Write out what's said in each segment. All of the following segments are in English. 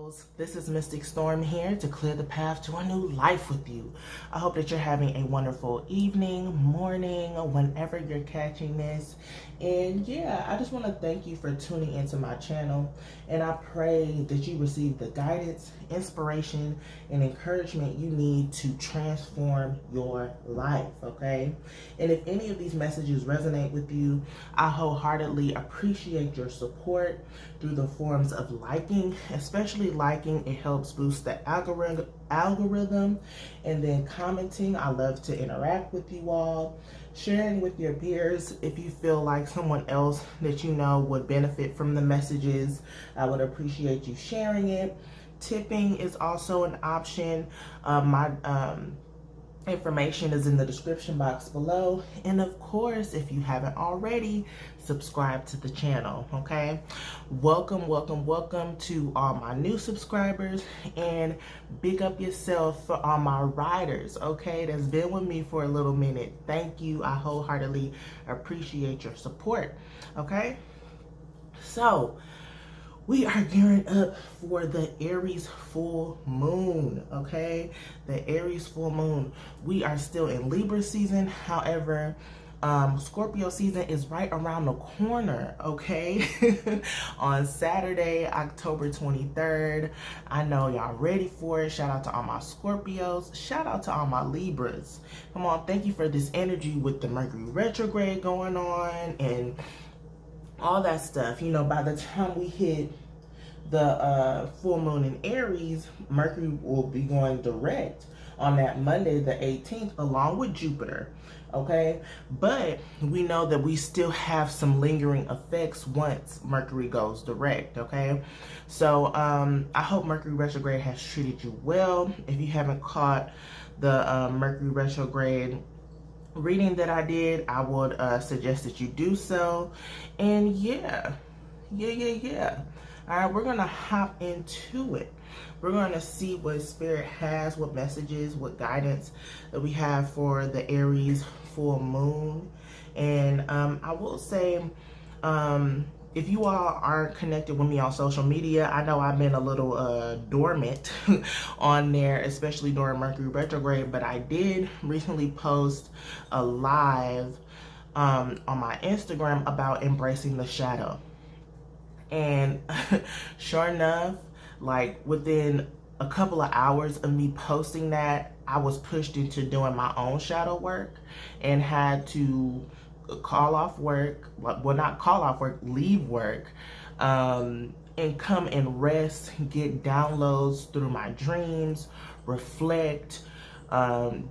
souls. This is Mystic Storm here to clear the path to a new life with you. I hope that you're having a wonderful evening, morning, whenever you're catching this. And yeah, I just want to thank you for tuning into my channel. And I pray that you receive the guidance, inspiration, and encouragement you need to transform your life, okay? And if any of these messages resonate with you, I wholeheartedly appreciate your support through the forms of liking, especially liking. It helps boost the algorithm, and then commenting. I love to interact with you all. Sharing with your peers if you feel like someone else that you know would benefit from the messages. I would appreciate you sharing it. Tipping is also an option. My information is in the description box below. And of course, if you haven't already, subscribe to the channel, okay? Welcome to all my new subscribers, and big up yourself for all my riders, okay? That's been with me for a little minute. Thank you. I wholeheartedly appreciate your support, okay? So, we are gearing up for the Aries Full Moon, okay? The Aries Full Moon. We are still in Libra season. However, Scorpio season is right around the corner, okay? On Saturday, October 23rd. I know y'all ready for it. Shout out to all my Scorpios. Shout out to all my Libras. Come on, thank you for this energy with the Mercury retrograde going on and all that stuff. You know, by the time we hit the full moon in Aries, Mercury will be going direct on that Monday the 18th along with Jupiter, okay? But we know that we still have some lingering effects once Mercury goes direct, okay? So I hope Mercury retrograde has treated you well. If you haven't caught the Mercury retrograde reading that I did, I would suggest that you do so. And yeah. All right, we're gonna hop into it. We're gonna see what Spirit has, what messages, what guidance that we have for the Aries full moon. And I will say, if you all aren't connected with me on social media, I know I've been a little dormant on there, especially during Mercury retrograde, but I did recently post a live on my Instagram about embracing the shadow. And sure enough, like within a couple of hours of me posting that, I was pushed into doing my own shadow work and had to call off work, well, not call off work, leave work, and come and rest, get downloads through my dreams, reflect,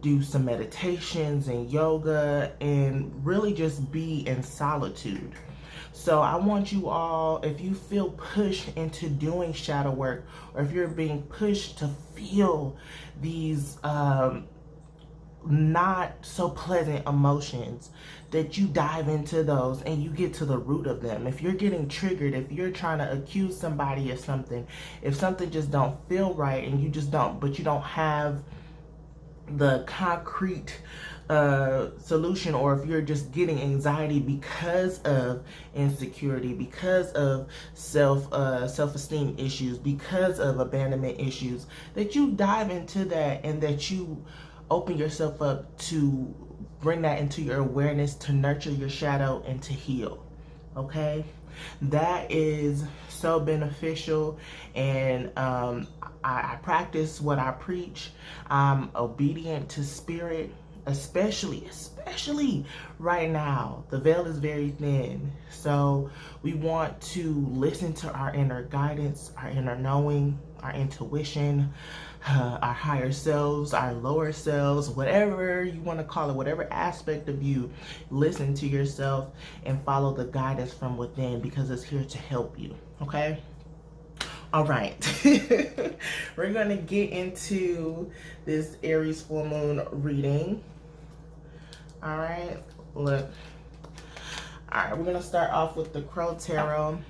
do some meditations and yoga, and really just be in solitude. So I want you all, if you feel pushed into doing shadow work, or if you're being pushed to feel these not so pleasant emotions, that you dive into those and you get to the root of them. If you're getting triggered, if you're trying to accuse somebody of something, if something just don't feel right and you just don't, but you don't have the concrete solution, or if you're just getting anxiety because of insecurity, because of self-esteem issues, because of abandonment issues, that you dive into that and that you open yourself up to bring that into your awareness, to nurture your shadow and to heal, okay? That is so beneficial, and I practice what I preach. I'm obedient to Spirit, especially right now. The veil is very thin, so we want to listen to our inner guidance, our inner knowing, our intuition, our higher selves, our lower selves, whatever you want to call it, whatever aspect of you. Listen to yourself and follow the guidance from within, because it's here to help you, okay? All right, we're gonna get into this Aries full moon reading. All right, look. All right, we're gonna start off with the Crow Tarot.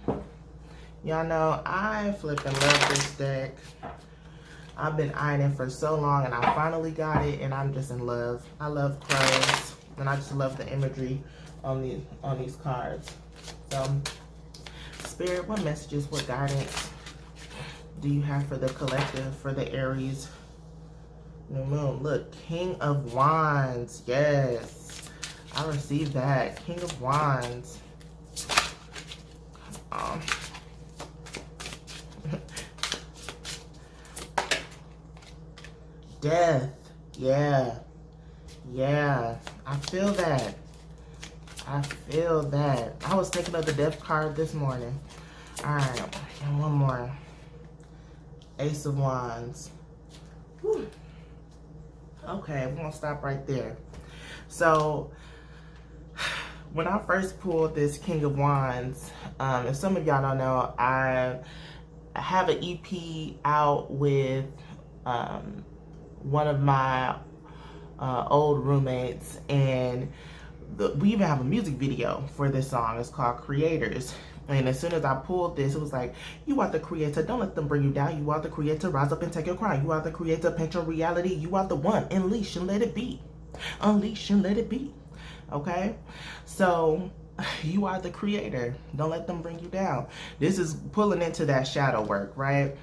Y'all know I flipping love this deck. I've been eyeing it for so long, and I finally got it, and I'm just in love. I love crows, and I just love the imagery on these cards. So, Spirit, what messages, what guidance do you have for the collective, for the Aries new moon? Look, King of Wands. Yes, I received that. King of Wands. Death. Yeah. Yeah. I feel that. I feel that. I was thinking of the death card this morning. Alright. And one more. Ace of Wands. Whew. Okay, we're going to stop right there. So, when I first pulled this King of Wands, if some of y'all don't know, I have an EP out with one of my old roommates, and we even have a music video for this song. It's called Creators. And as soon as I pulled this, it was like, you are the creator. Don't let them bring you down. You are the creator. Rise up and take your crown. You are the creator. Paint your reality. You are the one. Unleash and let it be. Unleash and let it be. Okay? So, you are the creator. Don't let them bring you down. This is pulling into that shadow work, right?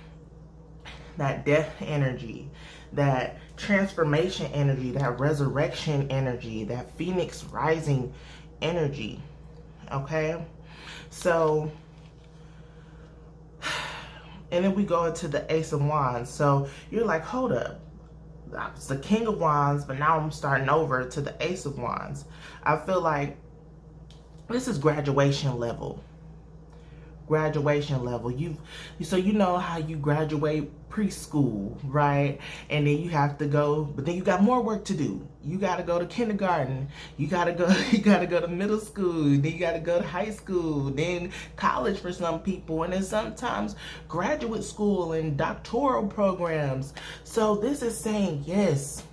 That death energy. That transformation energy. That resurrection energy. That phoenix rising energy. Okay? So, and then we go into the Ace of Wands. So you're like, hold up. It's the King of Wands, but now I'm starting over to the Ace of Wands. I feel like this is graduation level. Graduation level. So you know how you graduate preschool, right? And then you have to go, but then you got more work to do. You got to go to kindergarten. You got to go to middle school. Then you got to go to high school. Then college for some people, and then sometimes graduate school and doctoral programs. So this is saying, yes,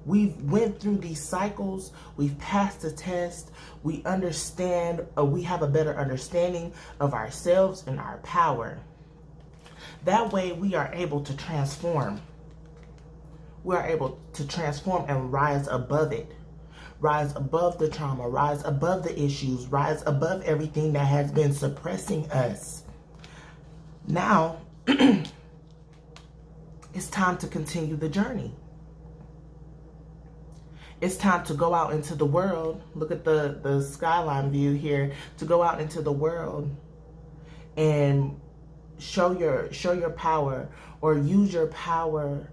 we've went through these cycles. We've passed the test. We understand, we have a better understanding of ourselves and our power. That way we are able to transform. We are able to transform and rise above it. Rise above the trauma. Rise above the issues. Rise above everything that has been suppressing us. Now, it's time to continue the journey. It's time to go out into the world. Look at the skyline view here. To go out into the world and show your power, or use your power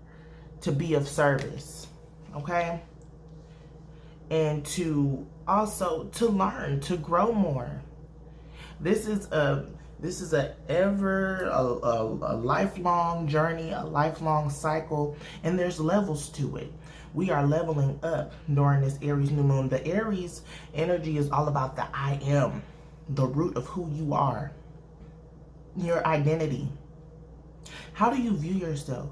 to be of service. Okay? And to also to learn, to grow more. This is a lifelong journey, a lifelong cycle, and there's levels to it. We are leveling up during this Aries new moon. The Aries energy is all about the I am, the root of who you are, your identity. How do you view yourself?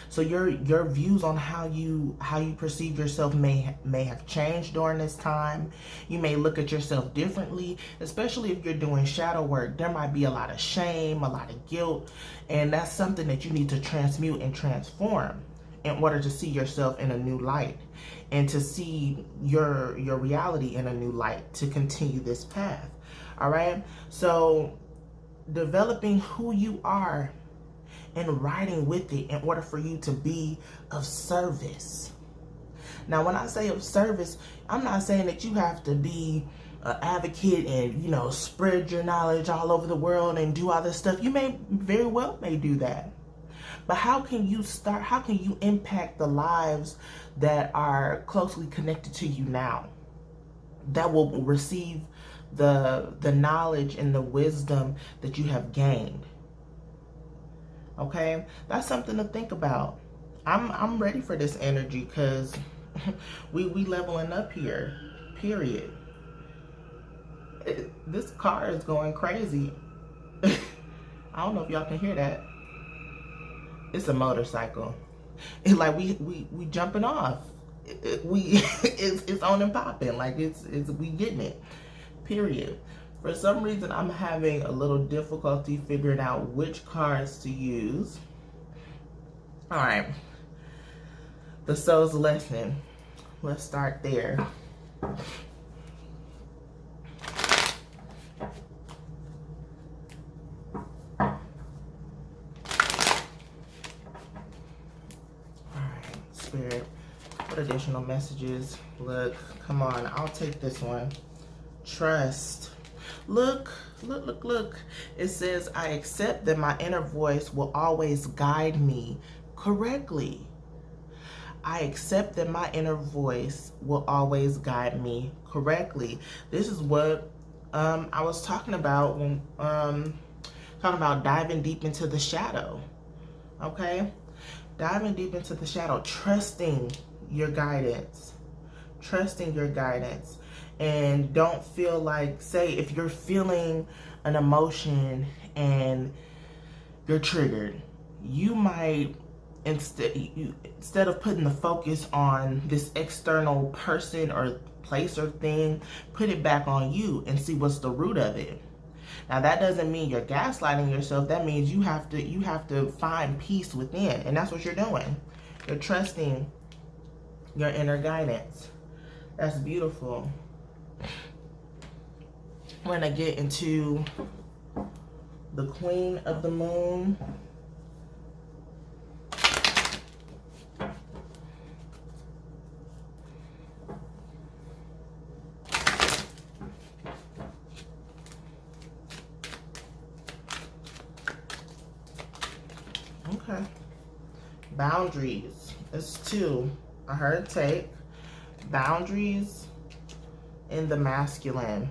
So your views on how you perceive yourself may have changed during this time. You may look at yourself differently, especially if you're doing shadow work. There might be a lot of shame, a lot of guilt, and that's something that you need to transmute and transform in order to see yourself in a new light and to see your reality in a new light, to continue this path. All right? So developing who you are and riding with it in order for you to be of service. Now, when I say of service, I'm not saying that you have to be an advocate and, spread your knowledge all over the world and do all this stuff. You may very well do that. But how can you impact the lives that are closely connected to you now, that will receive the knowledge and the wisdom that you have gained? Okay, that's something to think about. I'm ready for this energy, because we leveling up here, period. This car is going crazy. I don't know if y'all can hear that. It's a motorcycle. It's like we jumping off. It's on and popping. Like it's we getting it. Period. For some reason, I'm having a little difficulty figuring out which cards to use. All right. The soul's lesson. Let's start there. additional messages. Look, come on, I'll take this one. Trust. Look, look, look, look. It says, I accept that my inner voice will always guide me correctly. I accept that my inner voice will always guide me correctly. This is what I was talking about when talking about diving deep into the shadow. Okay? Diving deep into the shadow, trusting your guidance. Trusting your guidance. And don't feel like, say, if you're feeling an emotion and you're triggered, you might, instead of putting the focus on this external person or place or thing, put it back on you and see what's the root of it. Now that doesn't mean you're gaslighting yourself. That means you have to find peace within, and that's what you're doing. You're trusting your inner guidance. That's beautiful. We're gonna get into the Queen of the Moon. Okay. Boundaries. It's two. I heard take. Boundaries in the masculine.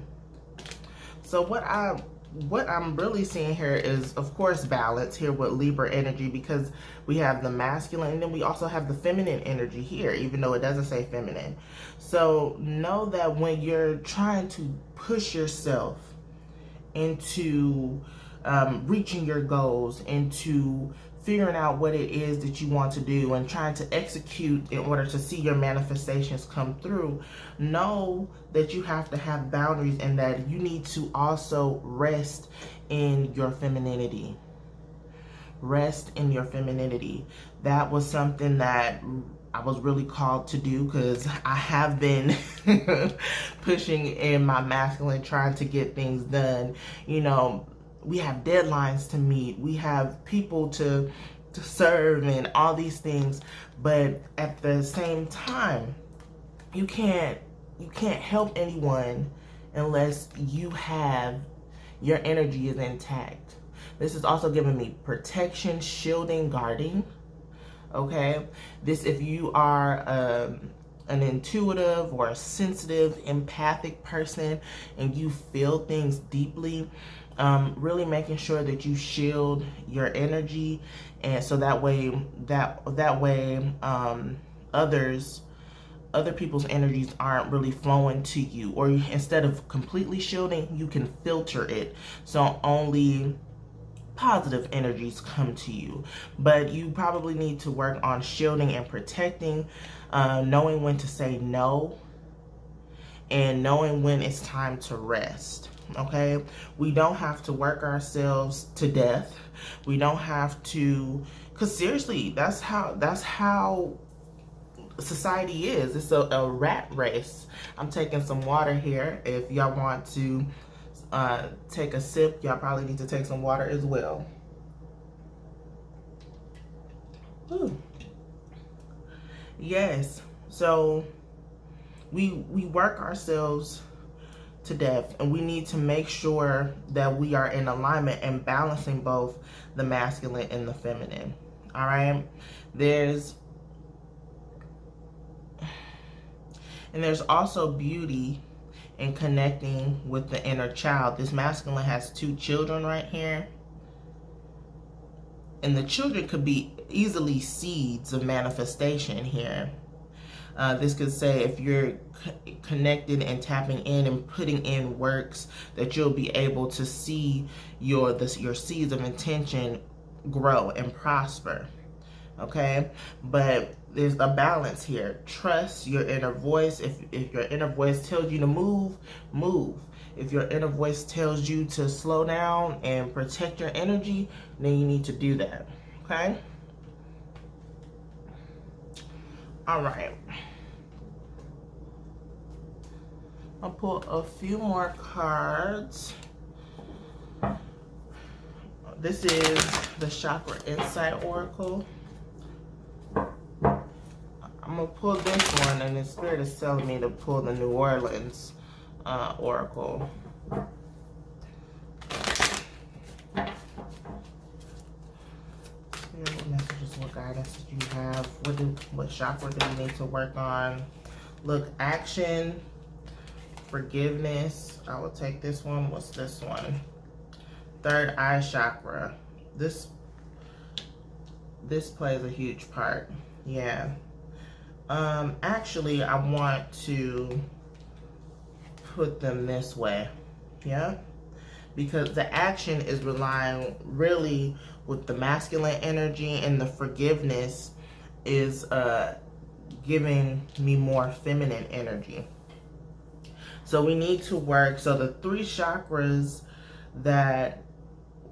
So what I'm really seeing here is, of course, balance here with Libra energy, because we have the masculine and then we also have the feminine energy here, even though it doesn't say feminine. So know that when you're trying to push yourself into reaching your goals, into figuring out what it is that you want to do and trying to execute in order to see your manifestations come through, know that you have to have boundaries and that you need to also rest in your femininity. Rest in your femininity. That was something that I was really called to do, because I have been pushing in my masculine, trying to get things done. You know, we have deadlines to meet, we have people to serve and all these things, but at the same time, you can't help anyone unless you have your energy is intact. This is also giving me protection, shielding, guarding. Okay, this, if you are an intuitive or a sensitive, empathic person and you feel things deeply, really making sure that you shield your energy, and so that way other people's energies aren't really flowing to you, or instead of completely shielding, you can filter it so only positive energies come to you. But you probably need to work on shielding and protecting, knowing when to say no and knowing when it's time to rest. Okay, we don't have to work ourselves to death. We don't have to, because seriously, that's how society is. It's a rat race. I'm taking some water here. If y'all want to take a sip, y'all probably need to take some water as well. Ooh. Yes, so we work ourselves to death, and we need to make sure that we are in alignment and balancing both the masculine and the feminine. All right, there's also beauty in connecting with the inner child. This masculine has two children right here, and the children could be easily seeds of manifestation here. This could say, if you're connected and tapping in and putting in works, that you'll be able to see your seeds of intention grow and prosper. Okay, but there's a balance here. Trust your inner voice. If your inner voice tells you to move, move. If your inner voice tells you to slow down and protect your energy, then you need to do that. Okay. All right. I'll pull a few more cards. This is the Chakra Insight Oracle. I'm gonna pull this one, and the spirit is telling me to pull the New Orleans oracle. What messages, what guidance do you have? What chakra do you need to work on? Look, action, forgiveness. I will take this one. What's this one? Third eye chakra. This plays a huge part. Yeah. Actually, I want to put them this way. Yeah. Because the action is relying really with the masculine energy, and the forgiveness is giving me more feminine energy. So we need to work. So the 3 chakras that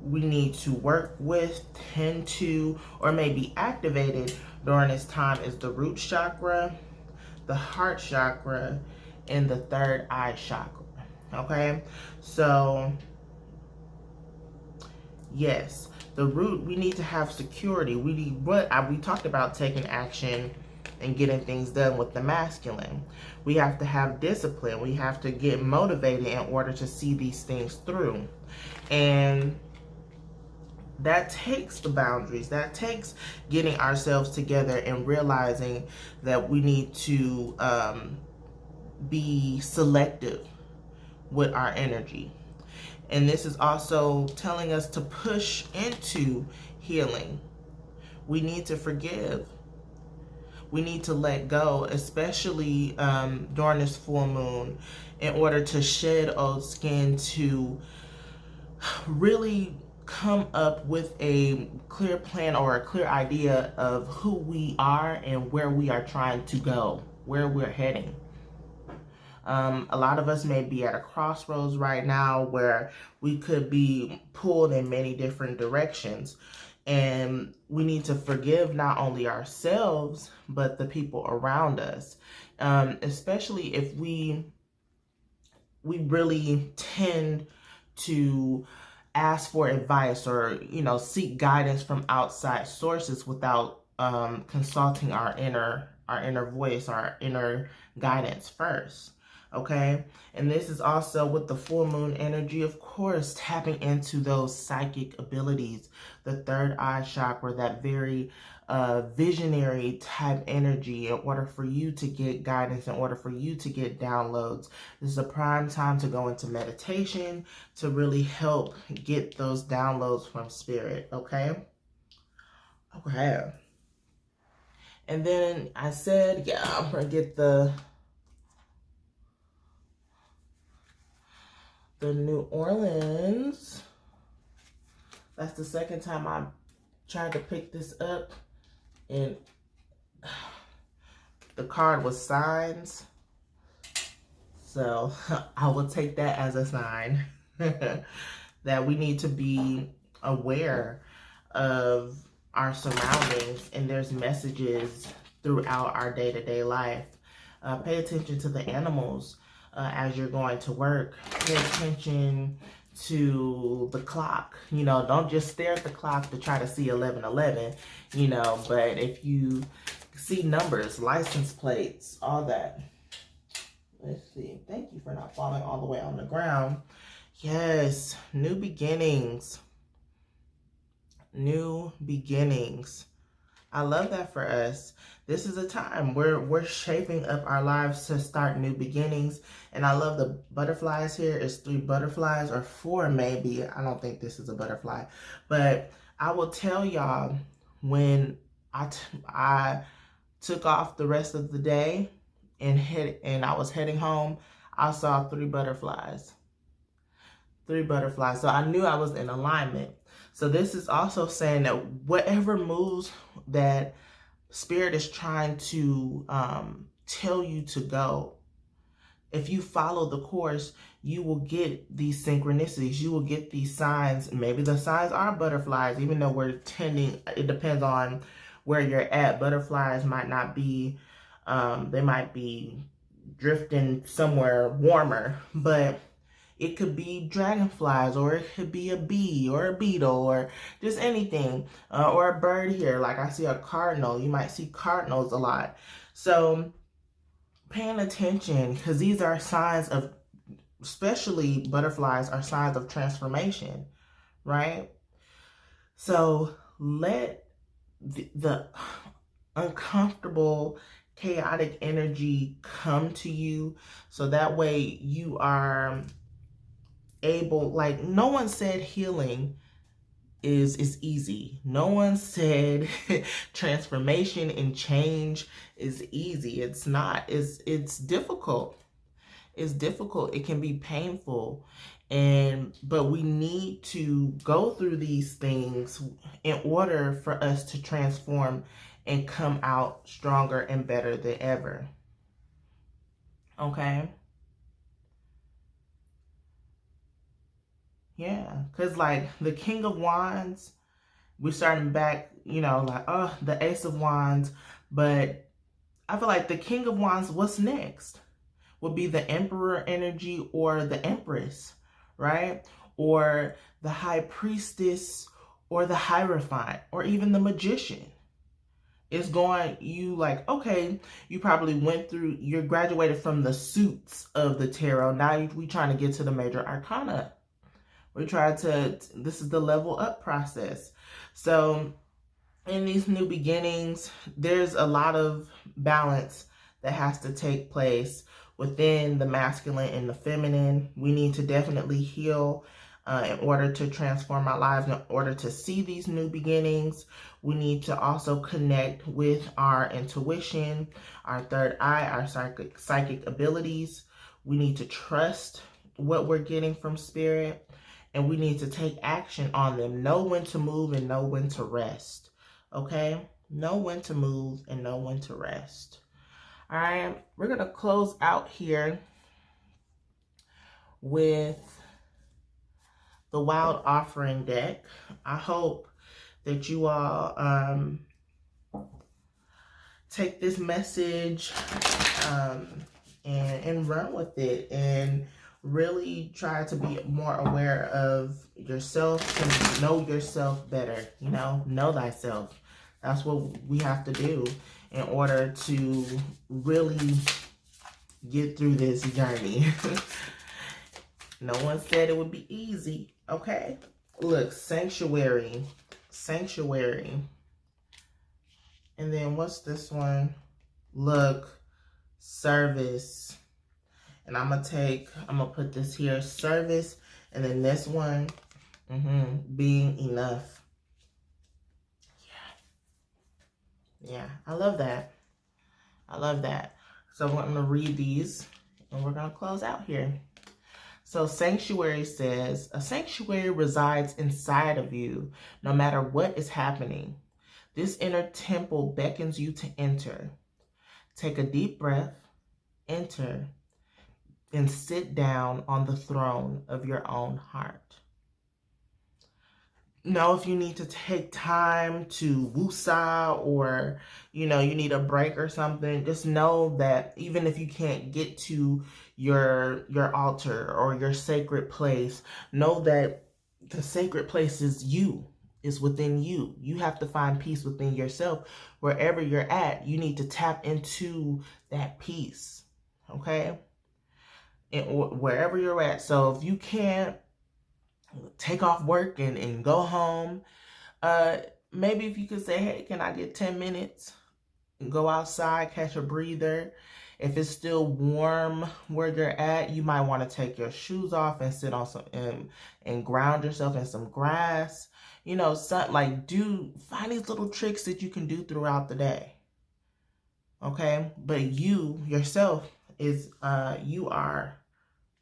we need to work with, tend to, or may be activated during this time is the root chakra, the heart chakra, and the third eye chakra. Okay, so yes, the root, we need to have security. We talked about taking action and getting things done with the masculine. We have to have discipline. We have to get motivated in order to see these things through. And that takes the boundaries. That takes getting ourselves together and realizing that we need to be selective with our energy. And this is also telling us to push into healing. We need to forgive. We need to let go, especially during this full moon, in order to shed old skin, to really come up with a clear plan or a clear idea of who we are and where we are trying to go, where we're heading. A lot of us may be at a crossroads right now where we could be pulled in many different directions, and we need to forgive not only ourselves but the people around us, especially if we really tend to ask for advice or seek guidance from outside sources without consulting our inner voice, our inner guidance first. Okay, and this is also with the full moon energy, of course, tapping into those psychic abilities, the third eye chakra, that very visionary type energy. In order for you to get guidance, in order for you to get downloads, this is a prime time to go into meditation to really help get those downloads from spirit. Okay. And then I said, yeah, I'm gonna get the New Orleans. That's the second time I tried to pick this up, and the card was signs. So I will take that as a sign that we need to be aware of our surroundings, and there's messages throughout our day-to-day life. Pay attention to the animals. As you're going to work, pay attention to the clock. Don't just stare at the clock to try to see 11:11, but if you see numbers, license plates, all that. Let's see. Thank you for not falling all the way on the ground. Yes, new beginnings. New beginnings. I love that for us. This is a time where we're shaping up our lives to start new beginnings. And I love the butterflies here. It's 3 butterflies, or 4 maybe. I don't think this is a butterfly. But I will tell y'all, when I took off the rest of the day and I was heading home, I saw 3 butterflies. 3 butterflies. So I knew I was in alignment. So this is also saying that whatever moves that Spirit is trying to tell you to go, if you follow the course, you will get these synchronicities. You will get these signs. Maybe the signs are butterflies, even though it depends on where you're at. Butterflies might not be, they might be drifting somewhere warmer, but it could be dragonflies, or it could be a bee or a beetle, or just anything, or a bird here. Like I see a cardinal. You might see cardinals a lot. So paying attention, because these are signs of, especially butterflies, are signs of transformation, right? So let the uncomfortable, chaotic energy come to you, so that way you are able, like, no one said healing is easy. No one said transformation and change is easy. It's not. It's difficult. It's difficult. It can be painful. But we need to go through these things in order for us to transform and come out stronger and better than ever. Okay? Yeah, because like the King of Wands, we're starting back, like, oh, the Ace of Wands. But I feel like the King of Wands, what's next? Would be the Emperor energy or the Empress, right? Or the High Priestess or the Hierophant or even the Magician. It's going, you like, okay, you probably you're graduated from the suits of the tarot. Now we trying to get to the major arcana. This is the level up process. So in these new beginnings, there's a lot of balance that has to take place within the masculine and the feminine. We need to definitely heal in order to transform our lives, in order to see these new beginnings. We need to also connect with our intuition, our third eye, our psychic abilities. We need to trust what we're getting from spirit, and we need to take action on them. Know when to move and know when to rest. Okay? Know when to move and know when to rest. All right, we're going to close out here with the Wild Offering deck. I hope that you all take this message and run with it, and really try to be more aware of yourself and know yourself better. Know thyself. That's what we have to do in order to really get through this journey. No one said it would be easy, okay? Look, sanctuary. And then what's this one? Look, service. And I'm gonna put this here, service. And then this one, being enough. Yeah, I love that. So I'm going to read these and we're going to close out here. So sanctuary says, a sanctuary resides inside of you, no matter what is happening. This inner temple beckons you to enter. Take a deep breath, enter, and sit down on the throne of your own heart. Know if you need to take time to woosah, or you need a break or something, just know that even if you can't get to your altar or your sacred place, know that the sacred place is within you. You have to find peace within yourself. Wherever you're at, you need to tap into that peace, okay? And wherever you're at. So if you can't take off work and go home, maybe if you could say, hey, can I get 10 minutes and go outside, catch a breather? If it's still warm where you're at, you might want to take your shoes off and sit on some and ground yourself in some grass. Find these little tricks that you can do throughout the day. Okay? But you yourself you are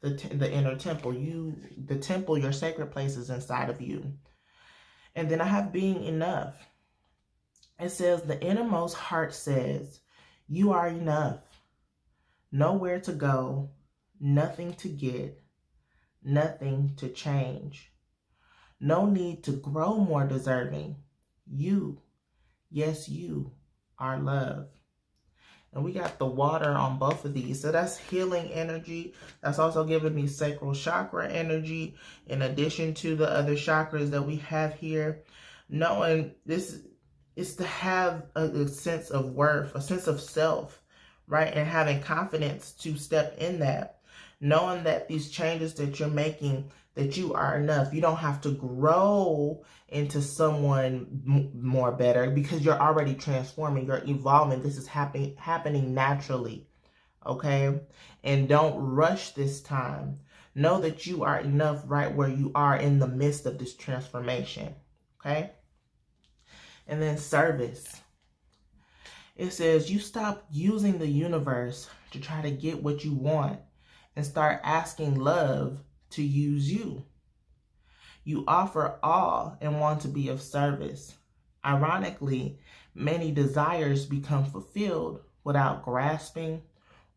the inner temple. The temple, your sacred place, is inside of you. And then I have being enough. It says, the innermost heart says, you are enough. Nowhere to go, nothing to get, nothing to change. No need to grow more deserving. You, yes, you are love. And we got the water on both of these. So that's healing energy. That's also giving me sacral chakra energy, in addition to the other chakras that we have here. Knowing this It's to have a sense of worth, a sense of self, right? And having confidence to step in that, knowing that these changes that you're making, that you are enough. You don't have to grow into someone more better because you're already transforming, you're evolving. This is happening naturally, okay? And don't rush this time. Know that you are enough right where you are in the midst of this transformation, okay? And then service. It says you stop using the universe to try to get what you want and start asking love to use you. You offer all and want to be of service. Ironically, many desires become fulfilled without grasping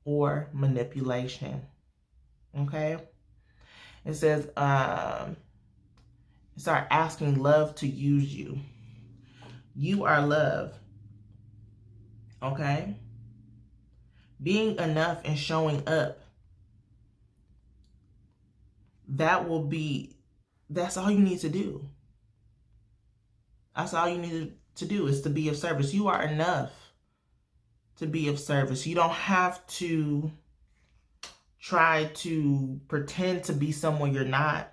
or manipulation. Okay? It says, start asking love to use you. You are love. Okay? Being enough and showing up. That's all you need to do. That's all you need to do is to be of service. You are enough to be of service. You don't have to try to pretend to be someone you're not.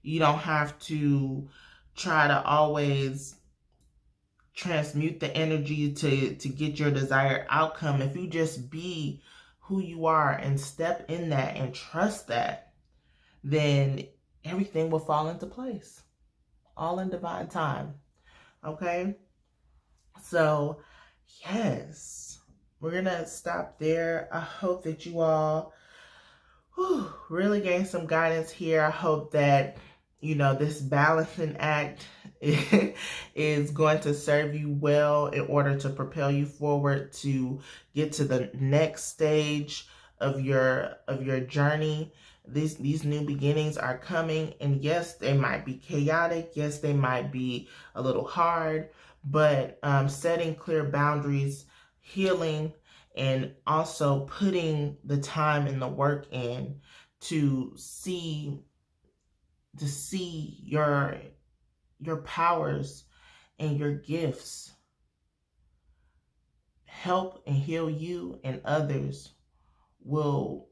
You don't have to try to always transmute the energy to get your desired outcome. If you just be who you are and step in that and trust that, then everything will fall into place. All in divine time. Okay? So, yes. We're going to stop there. I hope that you all really gain some guidance here. I hope that, this balancing act is going to serve you well in order to propel you forward to get to the next stage of your journey. These new beginnings are coming, and yes, they might be chaotic. Yes, they might be a little hard, but setting clear boundaries, healing, and also putting the time and the work in to see your powers and your gifts help and heal you and others will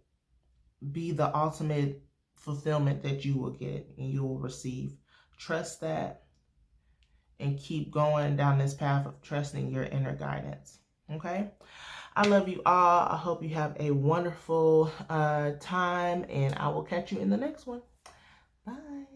be the ultimate fulfillment that you will get and you will receive. Trust that and keep going down this path of trusting your inner guidance. Okay? I love you all. I hope you have a wonderful time, and I will catch you in the next one. Bye.